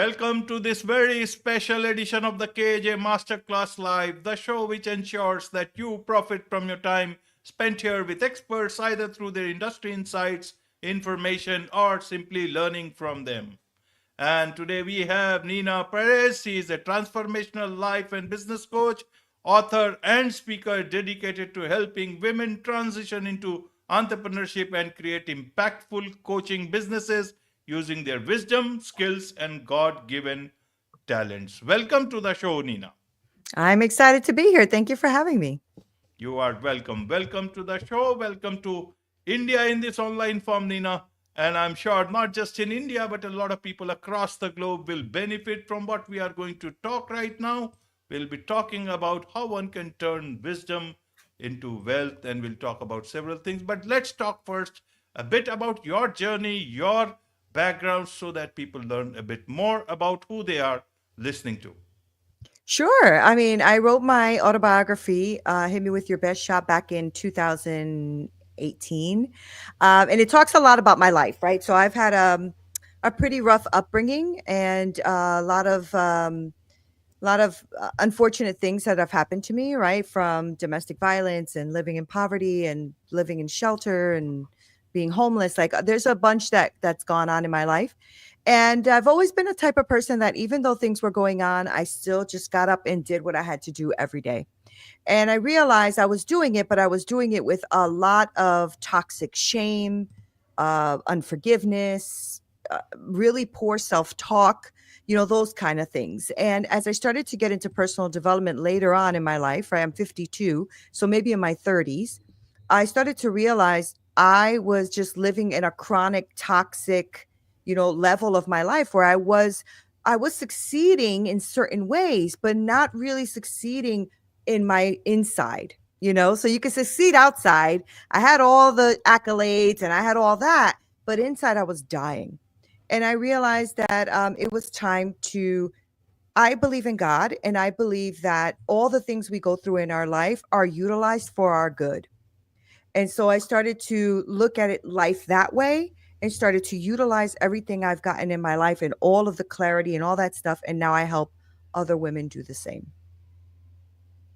Welcome to this very special edition of the KJ Masterclass Live, the show which ensures that you profit from your time spent here with experts either through their industry insights, information, or simply learning from them. And today we have Neena Perez. She is a transformational life and business coach, author, and speaker dedicated to helping women transition into entrepreneurship and create impactful coaching businesses using their wisdom, skills, and God given talents. Welcome to the show, Neena. I'm excited to be here. Thank you for having me. You are welcome. Welcome to the show. Welcome to India in this online form, Neena. And I'm sure not just in India, but a lot of people across the globe will benefit from what we are going to talk right now. We'll be talking about how one can turn wisdom into wealth, and we'll talk about several things. But let's talk first a bit about your journey, your background, so that people learn a bit more about who they are listening to. Sure. I mean, I wrote my autobiography, Hit Me With Your Best Shot, back in 2018. And it talks a lot about my life, right? So I've had a pretty rough upbringing and a lot of unfortunate things that have happened to me, right? From domestic violence and living in poverty and living in shelter and being homeless. Like there's a bunch that's gone on in my life. And I've always been a type of person that even though things were going on, I still just got up and did what I had to do every day. And I realized I was doing it, but I was doing it with a lot of toxic shame, unforgiveness, really poor self talk, those kind of things. And as I started to get into personal development later on in my life, right, I'm 52, so maybe in my 30s, I started to realize I was just living in a chronic toxic, level of my life where I was succeeding in certain ways, but not really succeeding in my inside. So you can succeed outside. I had all the accolades and I had all that, but inside I was dying. And I realized that it was time to, I believe in God, and I believe that all the things we go through in our life are utilized for our good. And so I started to look at it life that way and started to utilize everything I've gotten in my life and all of the clarity and all that stuff. And now I help other women do the same.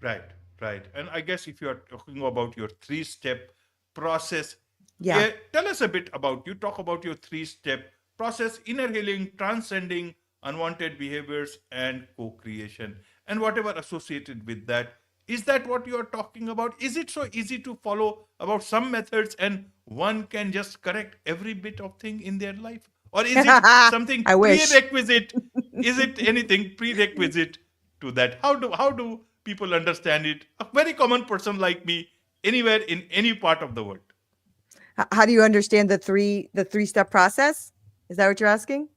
Right, right. And I guess if you are talking about your three-step process, Yeah. tell us a bit about you. Talk about your three-step process: inner healing, transcending unwanted behaviors, and co-creation, and whatever associated with that. Is that what you are talking about? Is it so easy to follow about some methods and one can just correct every bit of thing in their life? Or is it something I wish. prerequisite? Is it anything prerequisite to that? How do people understand it? A very common person like me, anywhere in any part of the world. How do you understand the three-step process? Is that what you're asking?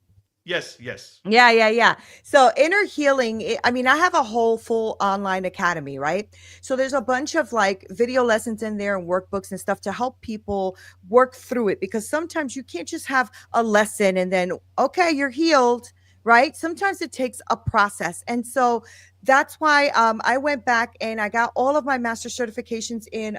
Yes, yes. Yeah. So inner healing, I mean, I have a whole full online academy, right? So there's a bunch of like video lessons in there and workbooks and stuff to help people work through it because sometimes you can't just have a lesson and then, okay, you're healed, right? Sometimes it takes a process. And so that's why I went back and I got all of my master certifications in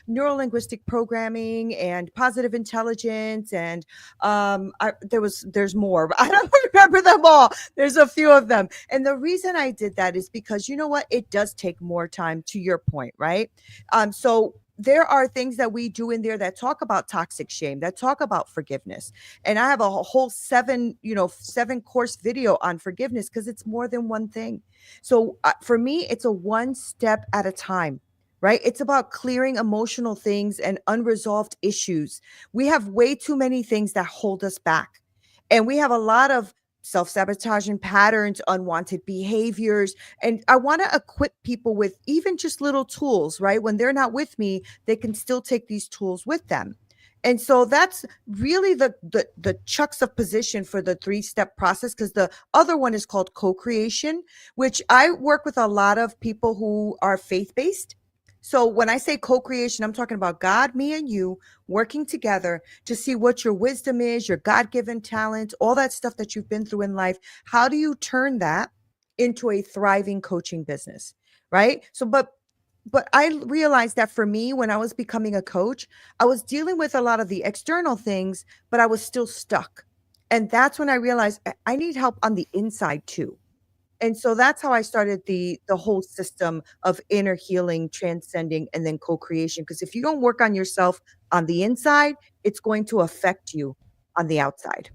neuro linguistic programming and positive intelligence and there's more, but I don't remember them all. There's a few of them. And the reason I did that is because you know what? It does take more time, to your point, right? So there are things that we do in there that talk about toxic shame, that talk about forgiveness. And I have a whole seven course video on forgiveness because it's more than one thing. So for me, it's a one step at a time. Right? It's about clearing emotional things and unresolved issues. We have way too many things that hold us back. And we have a lot of self-sabotaging patterns, unwanted behaviors. And I want to equip people with even just little tools, right? When they're not with me, they can still take these tools with them. And so that's really the juxtaposition for the three-step process, because the other one is called co-creation, which I work with a lot of people who are faith-based. So when I say co-creation, I'm talking about God, me, and you working together to see what your wisdom is, your God-given talent, all that stuff that you've been through in life. How do you turn that into a thriving coaching business? Right. So, but I realized that for me, when I was becoming a coach, I was dealing with a lot of the external things, but I was still stuck. And that's when I realized I need help on the inside too. And so that's how I started the whole system of inner healing, transcending, and then co-creation. Because if you don't work on yourself on the inside, it's going to affect you on the outside.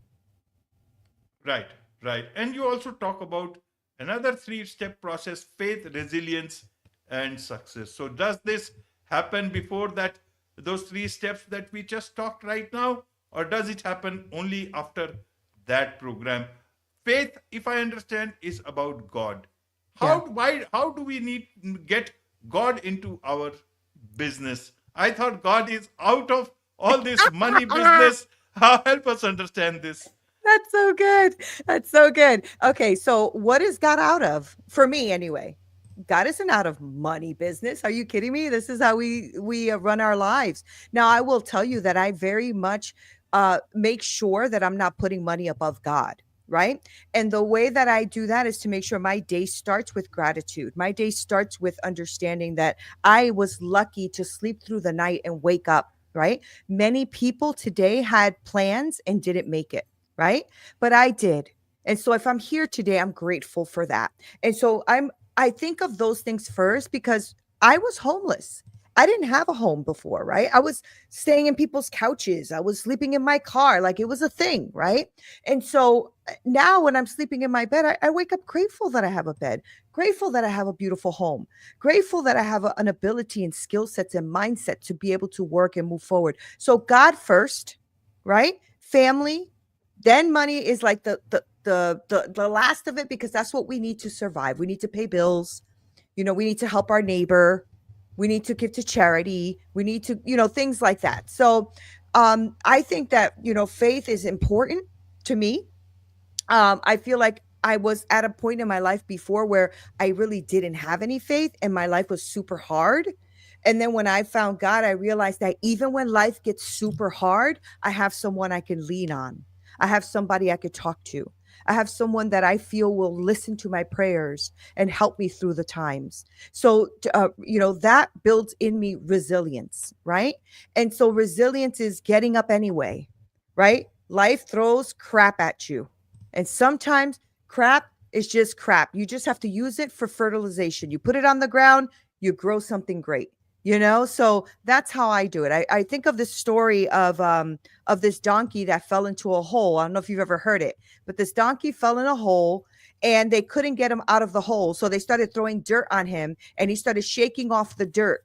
Right, right. And you also talk about another three-step process: faith, resilience, and success. So, does this happen before that, those three steps that we just talked right now, or does it happen only after that program? Faith, if I understand, is about God. Yeah. How do we need get God into our business? I thought God is out of all this money business. How help us understand this? That's so good. That's so good. Okay, so what is God out of? For me anyway. God isn't out of money business. Are you kidding me? This is how we run our lives. Now, I will tell you that I very much make sure that I'm not putting money above God, right? And the way that I do that is to make sure my day starts with gratitude. My day starts with understanding that I was lucky to sleep through the night and wake up, right? Many people today had plans and didn't make it, right? But I did. And so if I'm here today, I'm grateful for that. And so I think of those things first because I was homeless. I didn't have a home before, right? I was staying in people's couches. I was sleeping in my car. Like it was a thing, right? And so now when I'm sleeping in my bed, I wake up grateful that I have a bed, grateful that I have a beautiful home, grateful that I have an ability and skill sets and mindset to be able to work and move forward. So God first, right? Family, then money is like the last of it because that's what we need to survive. We need to pay bills. We need to help our neighbor. We need to give to charity. We need to, things like that. So I think that, faith is important to me. I feel like I was at a point in my life before where I really didn't have any faith and my life was super hard. And then when I found God, I realized that even when life gets super hard, I have someone I can lean on. I have somebody I could talk to. I have someone that I feel will listen to my prayers and help me through the times. So, that builds in me resilience, right? And so, resilience is getting up anyway, right? Life throws crap at you. And sometimes crap is just crap. You just have to use it for fertilization. You put it on the ground, you grow something great. So that's how I do it. I think of this story of this donkey that fell into a hole. I don't know if you've ever heard it, but this donkey fell in a hole and they couldn't get him out of the hole. So they started throwing dirt on him and he started shaking off the dirt.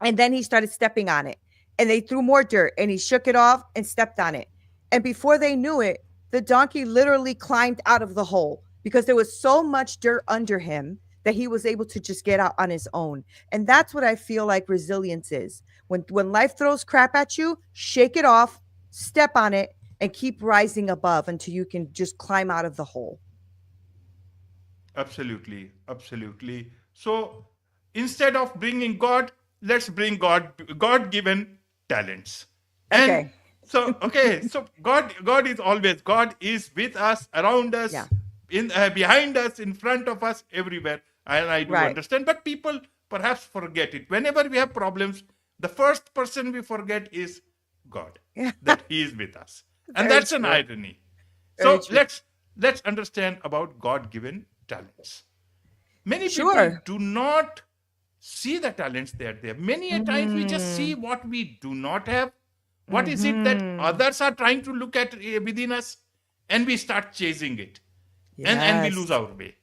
And then he started stepping on it. And they threw more dirt and he shook it off and stepped on it. And before they knew it, the donkey literally climbed out of the hole because there was so much dirt under him that he was able to just get out on his own. And that's what I feel like resilience is. When life throws crap at you, shake it off, step on it, and keep rising above until you can just climb out of the hole. Absolutely, absolutely. So instead of bringing God, let's bring God-given talents. And Okay. so okay, so God is always, God is with us, around Yeah. us, in behind us, in front of us, everywhere. And I do Right. understand, but people perhaps forget it. Whenever we have problems, the first person we forget is God, Yeah. that He is with us, and Very that's an true. irony. Very So true. let's understand about God-given talents. Many people Sure. do not see the talents that are there. Many a times we just see Mm. what we do not have. What is it that Mhm. others are trying to look at within us, and we start chasing it, and we lose Yes. our way.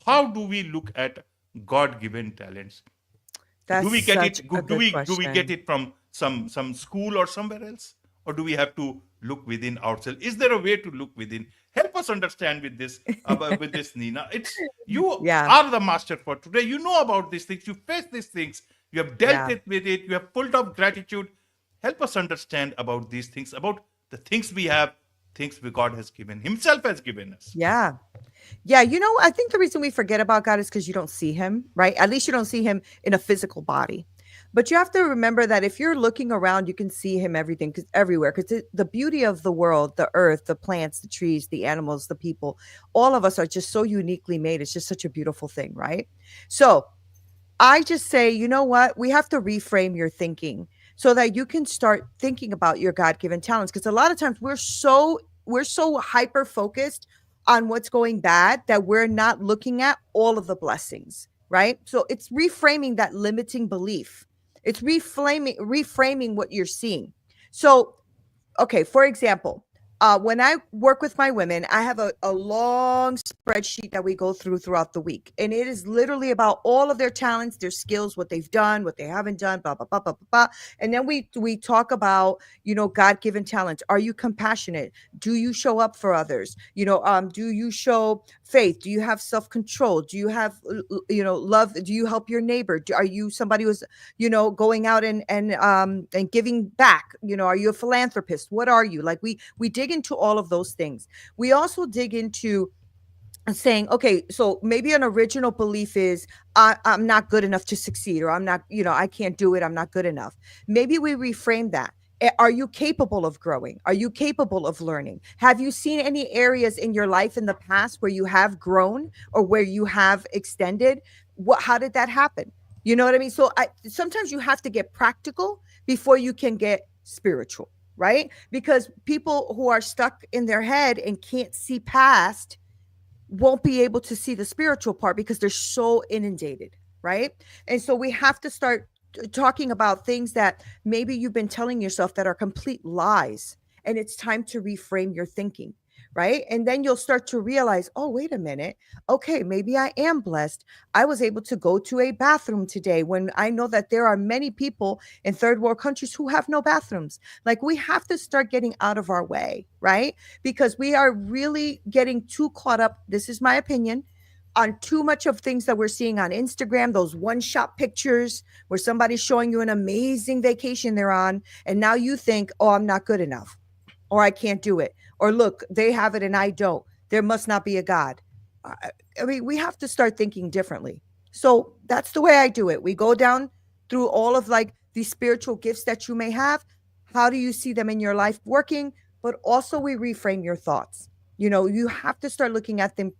How do we look at God-given talents? Do That's we get such it? a Do good we get question. it from some school or somewhere else, or do we have to look within ourselves? Is there a way to look within? Help us understand with this, with this, Nina. It's you Yeah. are the master for today. You know about these things. You face these things. You have dealt Yeah. it with it. You have full of gratitude. Help us understand about these things, about the things we have, things we God has given, Himself has given us. Yeah. Yeah, I think the reason we forget about God is because you don't see him, right? At least you don't see him in a physical body. But you have to remember that if you're looking around, you can see him everything, cause everywhere. Because the beauty of the world, the earth, the plants, the trees, the animals, the people, all of us are just so uniquely made. It's just such a beautiful thing, right? So I just say, you know what? We have to reframe your thinking so that you can start thinking about your God given talents. Because a lot of times we're so hyper focused on what's going bad that we're not looking at all of the blessings, right? So it's reframing that limiting belief. It's reframing what you're seeing. So okay, for example, when I work with my women, I have a long spreadsheet that we go through throughout the week. And it is literally about all of their talents, their skills, what they've done, what they haven't done, blah, blah, blah, blah, blah, blah. And then we talk about, God-given talents. Are you compassionate? Do you show up for others? Do you show faith? Do you have self-control? Do you have, love? Do you help your neighbor? Are you somebody who's going out and giving back? Are you a philanthropist? What are you? Like we dig into all of those things. We also dig into saying, okay, so maybe an original belief is I'm not good enough to succeed, or I'm not, I can't do it. I'm not good enough. Maybe we reframe that. Are you capable of growing? Are you capable of learning? Have you seen any areas in your life in the past where you have grown or where you have extended? How did that happen? You know what I mean? So sometimes you have to get practical before you can get spiritual, right? Because people who are stuck in their head and can't see past won't be able to see the spiritual part because they're so inundated, right? And so we have to start talking about things that maybe you've been telling yourself that are complete lies, and it's time to reframe your thinking, right? And then you'll start to realize, oh, wait a minute. Okay, maybe I am blessed. I was able to go to a bathroom today when I know that there are many people in third world countries who have no bathrooms. Like, we have to start getting out of our way, right? Because we are really getting too caught up. This is my opinion, on too much of things that we're seeing on Instagram, those one shot pictures where somebody's showing you an amazing vacation they're on. And now you think, oh, I'm not good enough, or I can't do it, or look, they have it and I don't. There must not be a God. I mean, we have to start thinking differently. So that's the way I do it. We go down through all of like these spiritual gifts that you may have. How do you see them in your life working? But also we reframe your thoughts. You have to start looking at them,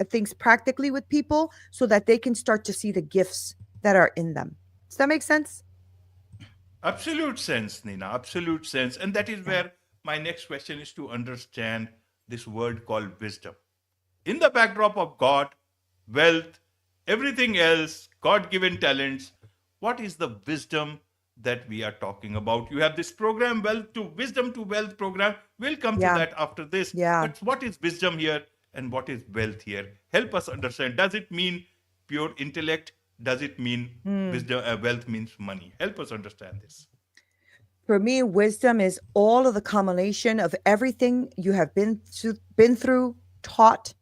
things practically with people so that they can start to see the gifts that are in them. Does that make sense? Absolute sense, Nina. Absolute sense. And that is Yeah. where my next question is to understand this word called wisdom. In the backdrop of God, wealth, everything else, God given talents, what is the wisdom that we are talking about? You have this program, Wealth to Wisdom to Wealth program. We'll come to Yeah. that after this. Yeah. But what is wisdom here and what is wealth here? Help us understand. Does it mean pure intellect? Does it mean wisdom? Wealth means money. Help us understand this. For me, wisdom is all of the combination of everything you have been through, taught,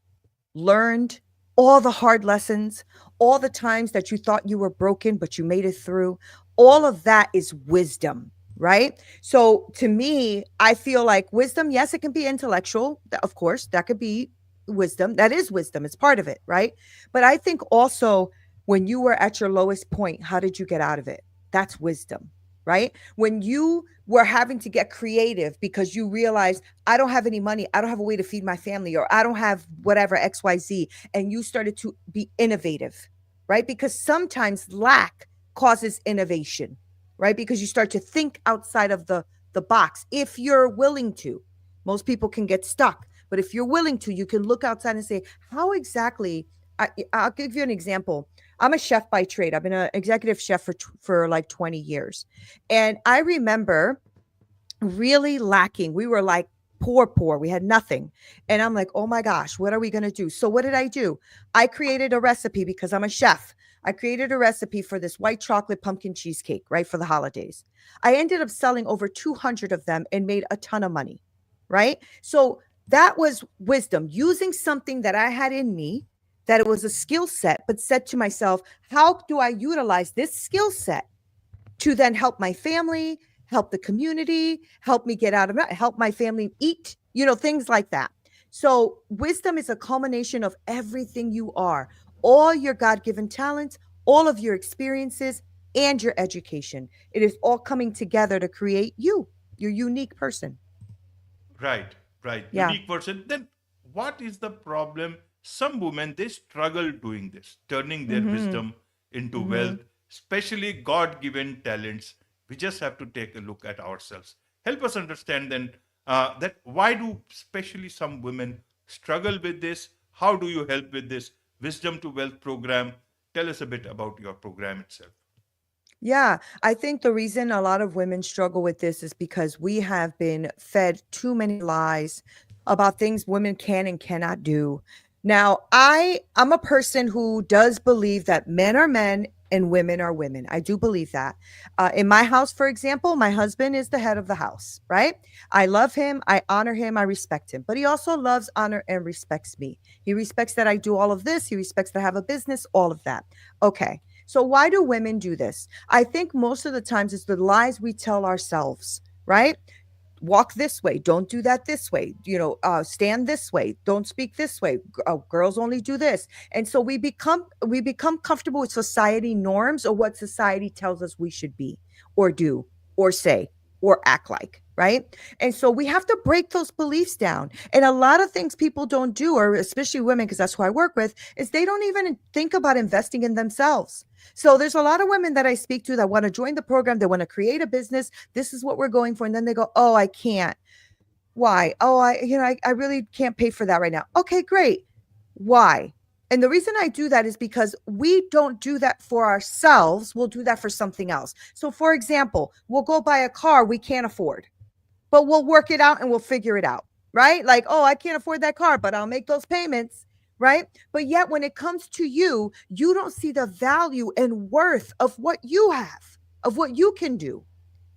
learned, all the hard lessons, all the times that you thought you were broken, but you made it through. All of that is wisdom, right? So to me, I feel like wisdom, yes, it can be intellectual. Of course, that could be wisdom. That is wisdom. It's part of it, right? But I think also when you were at your lowest point, how did you get out of it? That's wisdom, right? When you were having to get creative because you realized, I don't have any money, I don't have a way to feed my family, or I don't have whatever XYZ, and you started to be innovative, right? Because sometimes lack causes innovation, right? Because you start to think outside of the box if you're willing to. Most people can get stuck, but if you're willing to, you can look outside and say, how exactly? I'll give you an example. I'm a chef by trade. I've been an executive chef for like 20 years. And I remember really lacking. We were like poor. We had nothing. And I'm like, oh my gosh, what are we going to do? So what did I do? I created a recipe because I'm a chef. I created a recipe for this white chocolate pumpkin cheesecake, right, for the holidays. I ended up selling over 200 of them and made a ton of money, right? So that was wisdom, using something that I had in me, that it was a skill set, but said to myself, how do I utilize this skill set to then help my family, help the community, help me get out of it, help my family eat, things like that. So wisdom is a culmination of everything you are, all your God-given talents, all of your experiences, and your education. It is all coming together to create you, your unique person. Right, right. Yeah. Unique person. Then what is the problem? Some women, they struggle doing this, turning their Mm-hmm. wisdom into Mm-hmm. wealth, especially God given talents. We just have to take a look at ourselves. Help us understand then That why do especially some women struggle with this? How do you help with this Wisdom to Wealth program? Tell us a bit about your program itself. Yeah, I think the reason a lot of women struggle with this is because we have been fed too many lies about things women can and cannot do. Now, I'm a person who does believe that men are men and women are women. I do believe that. In my house, for example, my husband is the head of the house, right? I love him, I honor him, I respect him, but he also loves, honor, and respects me. He respects that I do all of this. He respects that I have a business, all of that. Okay. So why do women do this? I think most of the times it's the lies we tell ourselves, right? Walk this way, don't do that this way, stand this way, don't speak this way. Girls only do this. And so we become comfortable with society norms or what society tells us we should be or do or say or act like, right? And so we have to break those beliefs down. And a lot of things people don't do, or especially women, because that's who I work with, is they don't even think about investing in themselves. So there's a lot of women that I speak to that want to join the program, they want to create a business. This is what we're going for. And then they go, "Oh, I can't." Why? "Oh, I really can't pay for that right now." Okay, great. Why? And the reason I do that is because we don't do that for ourselves. We'll do that for something else. So, for example, we'll go buy a car we can't afford, but we'll work it out and we'll figure it out, right? Like, "Oh, I can't afford that car, but I'll make those payments," right? But yet, when it comes to you, you don't see the value and worth of what you have, of what you can do,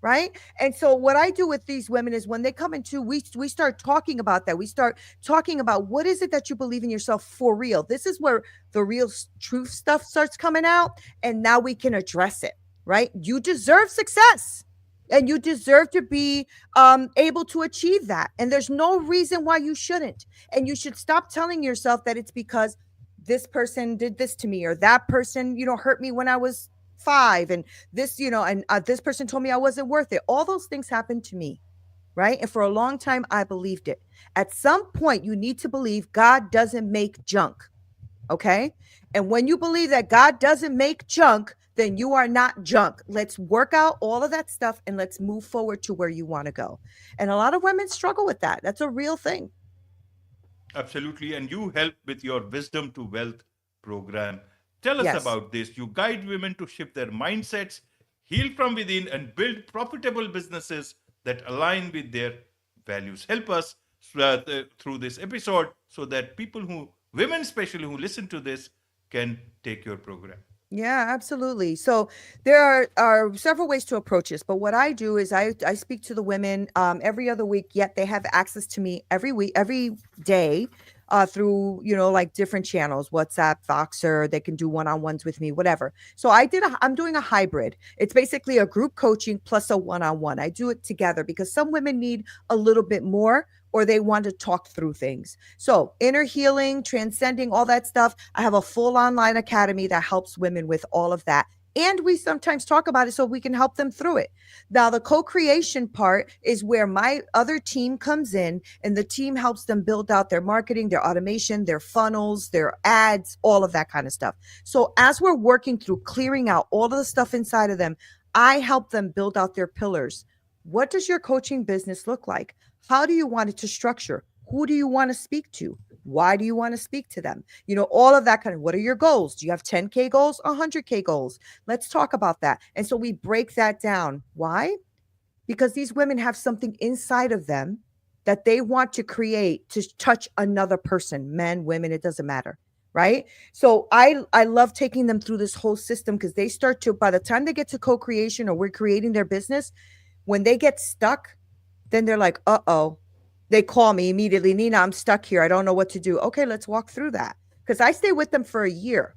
right? And so what I do with these women is when they come into, we start talking about that. We start talking about what is it that you believe in yourself for real. This is where the real truth stuff starts coming out, and now we can address it, right? You deserve success. And you deserve to be able to achieve that. And there's no reason why you shouldn't. And you should stop telling yourself that it's because this person did this to me, or that person, hurt me when I was five, and this person told me I wasn't worth it. All those things happened to me, right? And for a long time, I believed it. At some point, you need to believe God doesn't make junk. Okay. And when you believe that God doesn't make junk, then you are not junk. Let's work out all of that stuff and let's move forward to where you want to go. And a lot of women struggle with that. That's a real thing. Absolutely. And you help with your Wisdom to Wealth program. Tell us Yes. about this. You guide women to shift their mindsets, heal from within, and build profitable businesses that align with their values. Help us through this episode so that women especially who listen to this, can take your program. Yeah, absolutely. So there are several ways to approach this, but what I do is I speak to the women every other week. Yet they have access to me every week, every day, through like different channels, WhatsApp, Voxer. They can do one-on-ones with me, whatever. So I'm doing a hybrid. It's basically a group coaching plus a one-on-one. I do it together because some women need a little bit more, or they want to talk through things. So, inner healing, transcending, all that stuff. I have a full online academy that helps women with all of that. And we sometimes talk about it so we can help them through it. Now, the co creation part is where my other team comes in, and the team helps them build out their marketing, their automation, their funnels, their ads, all of that kind of stuff. So, as we're working through clearing out all of the stuff inside of them, I help them build out their pillars. What does your coaching business look like? How do you want it to structure? Who do you want to speak to? Why do you want to speak to them? All of that kind of, what are your goals? Do you have 10K goals, 100K goals? Let's talk about that. And so we break that down. Why? Because these women have something inside of them that they want to create to touch another person, men, women, it doesn't matter. Right. So I love taking them through this whole system, because they start to, by the time they get to co-creation or we're creating their business, when they get stuck, then they're like, uh-oh. They call me immediately, "Neena, I'm stuck here. I don't know what to do." Okay, let's walk through that. Because I stay with them for a year,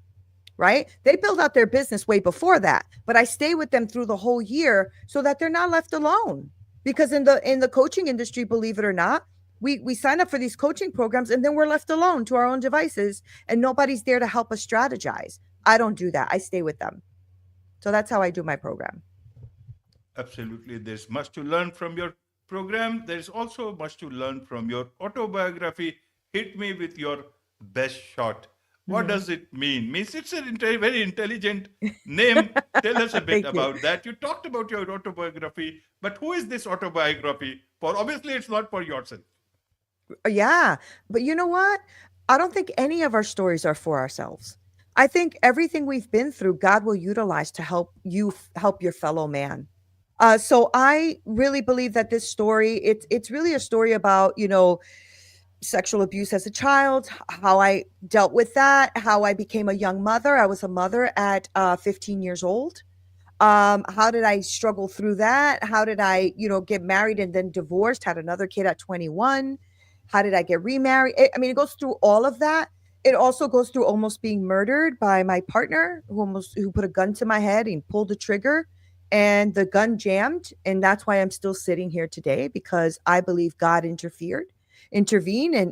right? They build out their business way before that, but I stay with them through the whole year so that they're not left alone. Because in the coaching industry, believe it or not, we sign up for these coaching programs and then we're left alone to our own devices and nobody's there to help us strategize. I don't do that. I stay with them. So that's how I do my program. Absolutely. There's much to learn from your program. There's also much to learn from your autobiography. Hit me with your best shot. What Mhm. does it mean? Means it's a very intelligent name. Tell us a bit Thank you. about that. You talked about your autobiography, but who is this autobiography for? Obviously, it's not for yourself. Yeah, but you know what? I don't think any of our stories are for ourselves. I think everything we've been through, God will utilize to help you help your fellow man. So I really believe that this story, it's really a story about, sexual abuse as a child, how I dealt with that, how I became a young mother. I was a mother at 15 years old. How did I struggle through that? How did I, get married and then divorced, had another kid at 21? How did I get remarried? It goes through all of that. It also goes through almost being murdered by my partner who put a gun to my head and pulled the trigger and the gun jammed. And that's why I'm still sitting here today, because I believe God intervened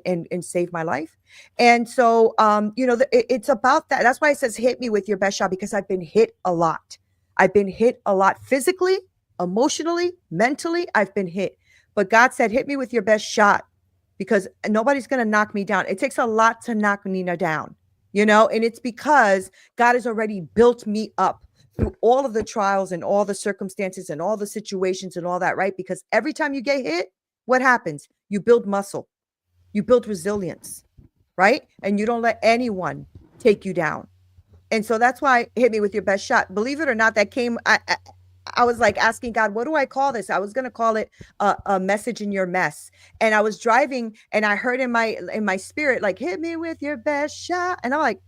and saved my life. And so it's about that. That's why it says hit me with your best shot, because I've been hit a lot. I've been hit a lot physically, emotionally, mentally. I've been hit. But God said, hit me with your best shot, because nobody's going to knock me down. It takes a lot to knock Neena down, and it's because God has already built me up through all of the trials and all the circumstances and all the situations and all that, right? Because every time you get hit, what happens? You build muscle, you build resilience, right? And you don't let anyone take you down. And so that's why hit me with your best shot. Believe it or not, that came. I was like asking God, what do I call this? I was gonna call it a message in your mess. And I was driving, and I heard in my spirit, like, hit me with your best shot. And I'm like,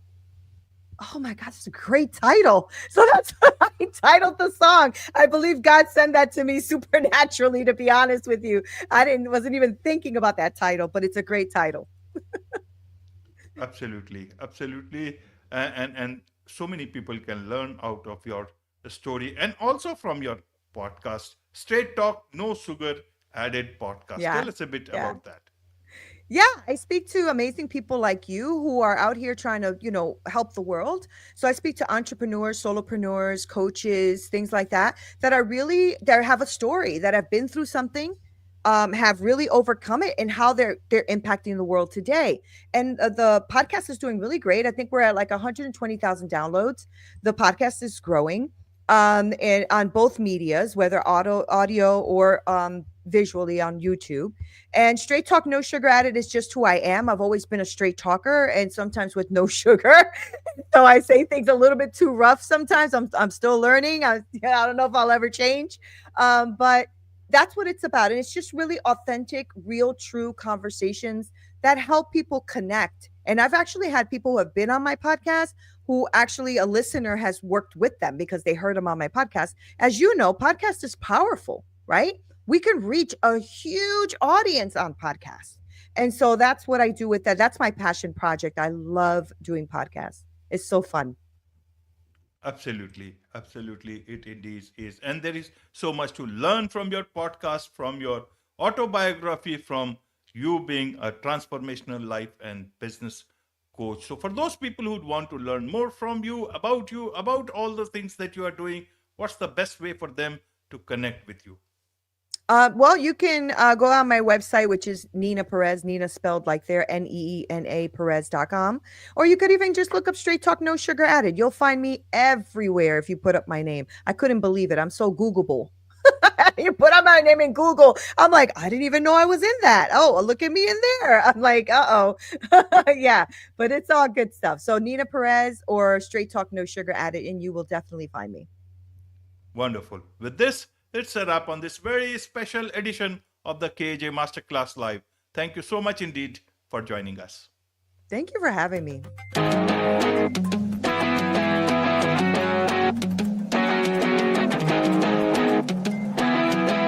oh my God, that's a great title. So that's what I titled the song. I believe God sent that to me supernaturally. To be honest with you, wasn't even thinking about that title, but it's a great title. Absolutely, absolutely, and so many people can learn out of your story and also from your podcast, Straight Talk, No Sugar Added podcast. Yeah, Tell us a bit yeah. about that. Yeah, I speak to amazing people like you who are out here trying to, help the world. So I speak to entrepreneurs, solopreneurs, coaches, things like that, that have a story, that have been through something, have really overcome it, and how they're impacting the world today. And the podcast is doing really great. I think we're at like 120,000 downloads. The podcast is growing, and on both medias, whether audio or visually on YouTube. And straight talk, no sugar added is just who I am. I've always been a straight talker, and sometimes with no sugar. So I say things a little bit too rough sometimes. I'm still learning. I don't know if I'll ever change. But that's what it's about. And it's just really authentic, real, true conversations that help people connect. And I've actually had people who have been on my podcast who actually a listener has worked with them because they heard them on my podcast. As you know, podcast is powerful, right? We can reach a huge audience on podcasts. And so that's what I do with that. That's my passion project. I love doing podcasts. It's so fun. Absolutely, absolutely, it indeed is. And there is so much to learn from your podcast, from your autobiography, from you being a transformational life and business coach. So, for those people who want to learn more from you, about all the things that you are doing, what's the best way for them to connect with you? Well, you can go on my website, which is Neena Perez, Neena spelled like there, Neena Perez.com. Or you could even just look up Straight Talk No Sugar Added. You'll find me everywhere if you put up my name. I couldn't believe it. I'm so Googleable. You put up my name in Google. I'm like, I didn't even know I was in that. Oh, look at me in there. I'm like, uh-oh. Yeah, but it's all good stuff. So Neena Perez or Straight Talk No Sugar Added, and you will definitely find me. Wonderful. With this, it's a wrap on this very special edition of the KJ Masterclass Live. Thank you so much indeed for joining us. Thank you for having me.